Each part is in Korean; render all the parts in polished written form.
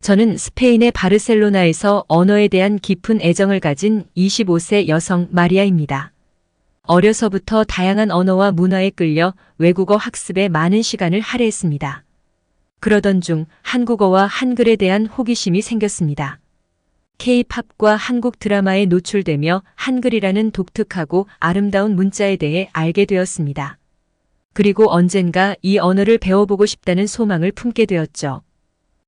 저는 스페인의 바르셀로나에서 언어에 대한 깊은 애정을 가진 25세 여성 마리아입니다. 어려서부터 다양한 언어와 문화에 끌려 외국어 학습에 많은 시간을 할애했습니다. 그러던 중 한국어와 한글에 대한 호기심이 생겼습니다. K-팝과 한국 드라마에 노출되며 한글이라는 독특하고 아름다운 문자에 대해 알게 되었습니다. 그리고 언젠가 이 언어를 배워보고 싶다는 소망을 품게 되었죠.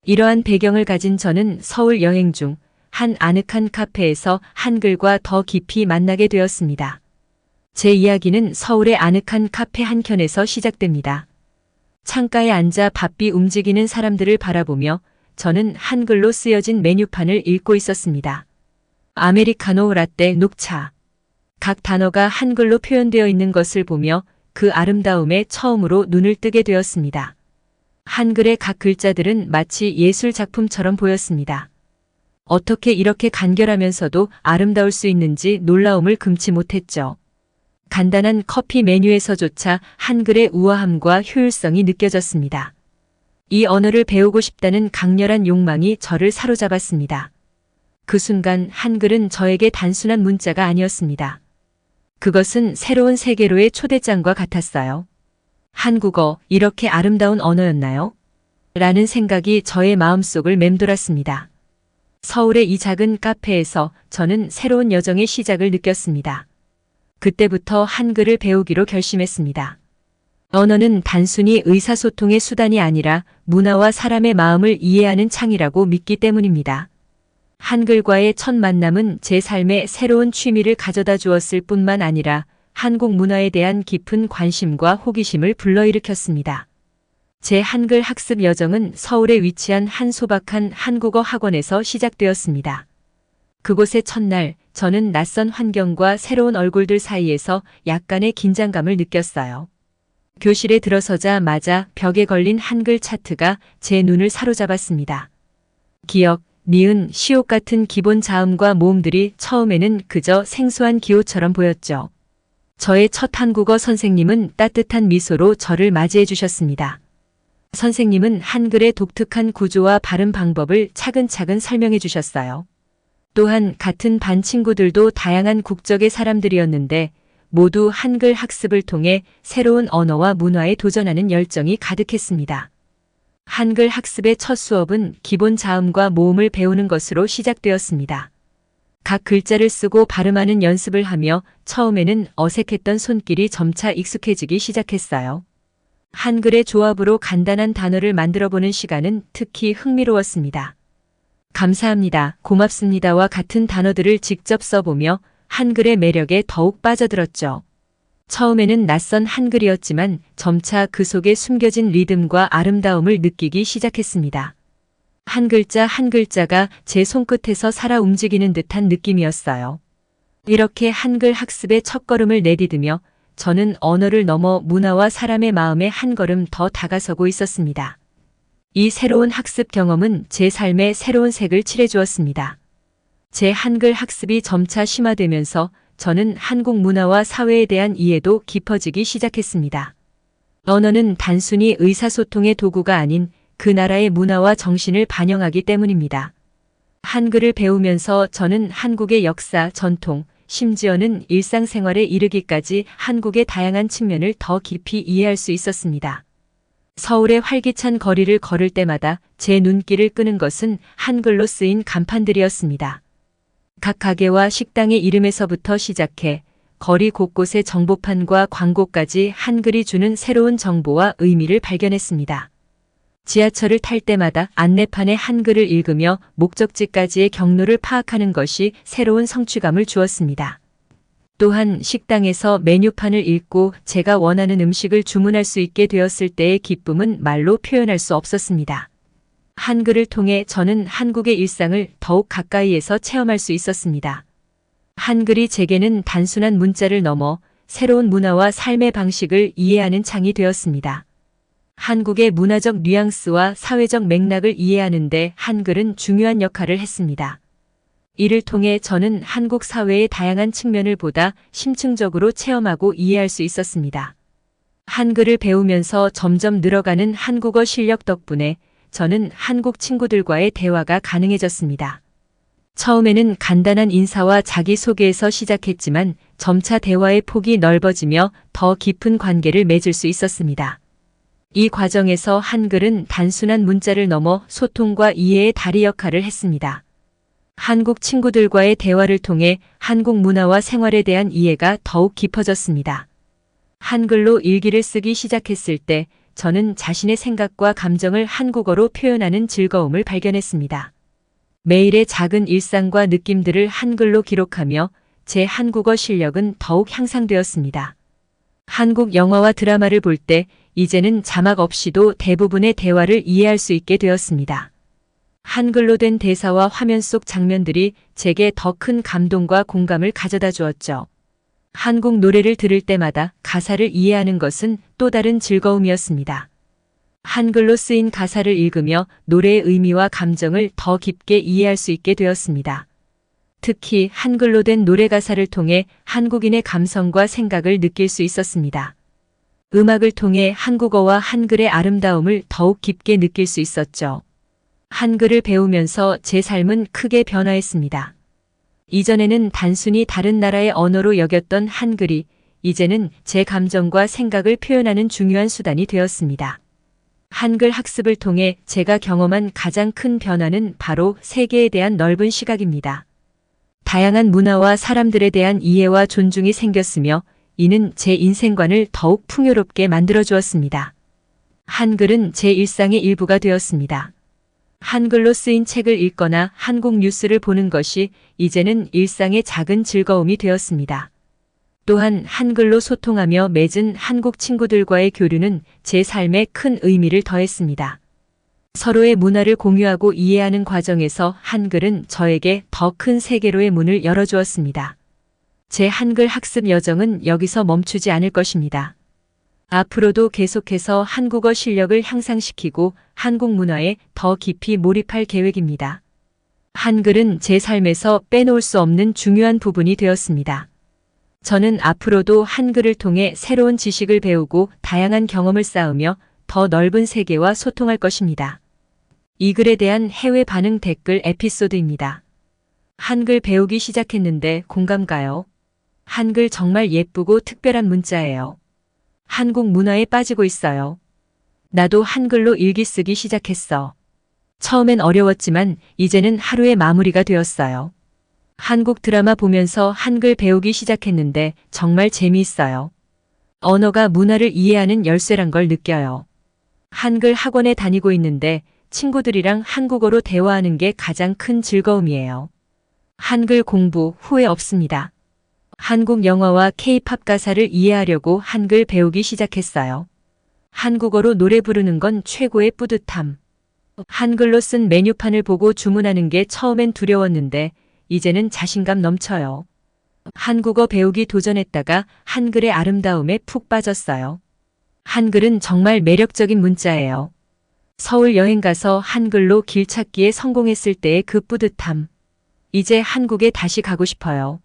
이러한 배경을 가진 저는 서울 여행 중 한 아늑한 카페에서 한글과 더 깊이 만나게 되었습니다. 제 이야기는 서울의 아늑한 카페 한켠에서 시작됩니다. 창가에 앉아 바삐 움직이는 사람들을 바라보며 저는 한글로 쓰여진 메뉴판을 읽고 있었습니다. 아메리카노, 라떼, 녹차. 각 단어가 한글로 표현되어 있는 것을 보며 그 아름다움에 처음으로 눈을 뜨게 되었습니다. 한글의 각 글자들은 마치 예술 작품처럼 보였습니다. 어떻게 이렇게 간결하면서도 아름다울 수 있는지 놀라움을 금치 못했죠. 간단한 커피 메뉴에서조차 한글의 우아함과 효율성이 느껴졌습니다. 이 언어를 배우고 싶다는 강렬한 욕망이 저를 사로잡았습니다. 그 순간 한글은 저에게 단순한 문자가 아니었습니다. 그것은 새로운 세계로의 초대장과 같았어요. 한국어, 이렇게 아름다운 언어였나요? 라는 생각이 저의 마음속을 맴돌았습니다. 서울의 이 작은 카페에서 저는 새로운 여정의 시작을 느꼈습니다. 그때부터 한글을 배우기로 결심했습니다. 언어는 단순히 의사소통의 수단이 아니라 문화와 사람의 마음을 이해하는 창이라고 믿기 때문입니다. 한글과의 첫 만남은 제 삶에 새로운 취미를 가져다 주었을 뿐만 아니라 한국 문화에 대한 깊은 관심과 호기심을 불러일으켰습니다. 제 한글 학습 여정은 서울에 위치한 한 소박한 한국어 학원에서 시작되었습니다. 그곳의 첫날, 저는 낯선 환경과 새로운 얼굴들 사이에서 약간의 긴장감을 느꼈어요. 교실에 들어서자마자 벽에 걸린 한글 차트가 제 눈을 사로잡았습니다. 기역, 니은, 시옷 같은 기본 자음과 모음들이 처음에는 그저 생소한 기호처럼 보였죠. 저의 첫 한국어 선생님은 따뜻한 미소로 저를 맞이해 주셨습니다. 선생님은 한글의 독특한 구조와 발음 방법을 차근차근 설명해 주셨어요. 또한 같은 반 친구들도 다양한 국적의 사람들이었는데 모두 한글 학습을 통해 새로운 언어와 문화에 도전하는 열정이 가득했습니다. 한글 학습의 첫 수업은 기본 자음과 모음을 배우는 것으로 시작되었습니다. 각 글자를 쓰고 발음하는 연습을 하며 처음에는 어색했던 손길이 점차 익숙해지기 시작했어요. 한글의 조합으로 간단한 단어를 만들어보는 시간은 특히 흥미로웠습니다. 감사합니다, 고맙습니다와 같은 단어들을 직접 써보며 한글의 매력에 더욱 빠져들었죠. 처음에는 낯선 한글이었지만 점차 그 속에 숨겨진 리듬과 아름다움을 느끼기 시작했습니다. 한 글자 한 글자가 제 손끝에서 살아 움직이는 듯한 느낌이었어요. 이렇게 한글 학습의 첫걸음을 내디디며 저는 언어를 넘어 문화와 사람의 마음에 한 걸음 더 다가서고 있었습니다. 이 새로운 학습 경험은 제 삶에 새로운 색을 칠해주었습니다. 제 한글 학습이 점차 심화되면서 저는 한국 문화와 사회에 대한 이해도 깊어지기 시작했습니다. 언어는 단순히 의사소통의 도구가 아닌 그 나라의 문화와 정신을 반영하기 때문입니다. 한글을 배우면서 저는 한국의 역사, 전통, 심지어는 일상생활에 이르기까지 한국의 다양한 측면을 더 깊이 이해할 수 있었습니다. 서울의 활기찬 거리를 걸을 때마다 제 눈길을 끄는 것은 한글로 쓰인 간판들이었습니다. 각 가게와 식당의 이름에서부터 시작해 거리 곳곳의 정보판과 광고까지 한글이 주는 새로운 정보와 의미를 발견했습니다. 지하철을 탈 때마다 안내판에 한글을 읽으며 목적지까지의 경로를 파악하는 것이 새로운 성취감을 주었습니다. 또한 식당에서 메뉴판을 읽고 제가 원하는 음식을 주문할 수 있게 되었을 때의 기쁨은 말로 표현할 수 없었습니다. 한글을 통해 저는 한국의 일상을 더욱 가까이에서 체험할 수 있었습니다. 한글이 제게는 단순한 문자를 넘어 새로운 문화와 삶의 방식을 이해하는 창이 되었습니다. 한국의 문화적 뉘앙스와 사회적 맥락을 이해하는 데 한글은 중요한 역할을 했습니다. 이를 통해 저는 한국 사회의 다양한 측면을 보다 심층적으로 체험하고 이해할 수 있었습니다. 한글을 배우면서 점점 늘어가는 한국어 실력 덕분에 저는 한국 친구들과의 대화가 가능해졌습니다. 처음에는 간단한 인사와 자기소개에서 시작했지만 점차 대화의 폭이 넓어지며 더 깊은 관계를 맺을 수 있었습니다. 이 과정에서 한글은 단순한 문자를 넘어 소통과 이해의 다리 역할을 했습니다. 한국 친구들과의 대화를 통해 한국 문화와 생활에 대한 이해가 더욱 깊어졌습니다. 한글로 일기를 쓰기 시작했을 때 저는 자신의 생각과 감정을 한국어로 표현하는 즐거움을 발견했습니다. 매일의 작은 일상과 느낌들을 한글로 기록하며 제 한국어 실력은 더욱 향상되었습니다. 한국 영화와 드라마를 볼 때 이제는 자막 없이도 대부분의 대화를 이해할 수 있게 되었습니다. 한글로 된 대사와 화면 속 장면들이 제게 더 큰 감동과 공감을 가져다 주었죠. 한국 노래를 들을 때마다 가사를 이해하는 것은 또 다른 즐거움이었습니다. 한글로 쓰인 가사를 읽으며 노래의 의미와 감정을 더 깊게 이해할 수 있게 되었습니다. 특히 한글로 된 노래 가사를 통해 한국인의 감성과 생각을 느낄 수 있었습니다. 음악을 통해 한국어와 한글의 아름다움을 더욱 깊게 느낄 수 있었죠. 한글을 배우면서 제 삶은 크게 변화했습니다. 이전에는 단순히 다른 나라의 언어로 여겼던 한글이 이제는 제 감정과 생각을 표현하는 중요한 수단이 되었습니다. 한글 학습을 통해 제가 경험한 가장 큰 변화는 바로 세계에 대한 넓은 시각입니다. 다양한 문화와 사람들에 대한 이해와 존중이 생겼으며 이는 제 인생관을 더욱 풍요롭게 만들어 주었습니다. 한글은 제 일상의 일부가 되었습니다. 한글로 쓰인 책을 읽거나 한국 뉴스를 보는 것이 이제는 일상의 작은 즐거움이 되었습니다. 또한 한글로 소통하며 맺은 한국 친구들과의 교류는 제 삶에 큰 의미를 더했습니다. 서로의 문화를 공유하고 이해하는 과정에서 한글은 저에게 더 큰 세계로의 문을 열어주었습니다. 제 한글 학습 여정은 여기서 멈추지 않을 것입니다. 앞으로도 계속해서 한국어 실력을 향상시키고 한국 문화에 더 깊이 몰입할 계획입니다. 한글은 제 삶에서 빼놓을 수 없는 중요한 부분이 되었습니다. 저는 앞으로도 한글을 통해 새로운 지식을 배우고 다양한 경험을 쌓으며 더 넓은 세계와 소통할 것입니다. 이 글에 대한 해외 반응 댓글 에피소드입니다. 한글 배우기 시작했는데 공감 가요? 한글 정말 예쁘고 특별한 문자예요. 한국 문화에 빠지고 있어요. 나도 한글로 일기 쓰기 시작했어. 처음엔 어려웠지만 이제는 하루의 마무리가 되었어요. 한국 드라마 보면서 한글 배우기 시작했는데 정말 재미있어요. 언어가 문화를 이해하는 열쇠란 걸 느껴요. 한글 학원에 다니고 있는데 친구들이랑 한국어로 대화하는 게 가장 큰 즐거움이에요. 한글 공부 후회 없습니다. 한국 영화와 K-팝 가사를 이해하려고 한글 배우기 시작했어요. 한국어로 노래 부르는 건 최고의 뿌듯함. 한글로 쓴 메뉴판을 보고 주문하는 게 처음엔 두려웠는데 이제는 자신감 넘쳐요. 한국어 배우기 도전했다가 한글의 아름다움에 푹 빠졌어요. 한글은 정말 매력적인 문자예요. 서울 여행 가서 한글로 길 찾기에 성공했을 때의 그 뿌듯함. 이제 한국에 다시 가고 싶어요.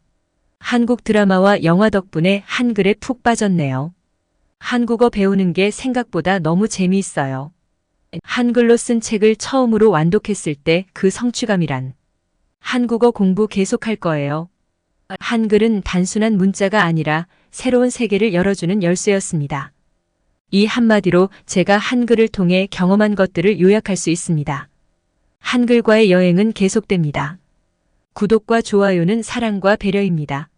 한국 드라마와 영화 덕분에 한글에 푹 빠졌네요. 한국어 배우는 게 생각보다 너무 재미있어요. 한글로 쓴 책을 처음으로 완독했을 때 그 성취감이란. 한국어 공부 계속할 거예요. 한글은 단순한 문자가 아니라 새로운 세계를 열어주는 열쇠였습니다. 이 한마디로 제가 한글을 통해 경험한 것들을 요약할 수 있습니다. 한글과의 여행은 계속됩니다. 구독과 좋아요는 사랑과 배려입니다.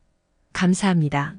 감사합니다.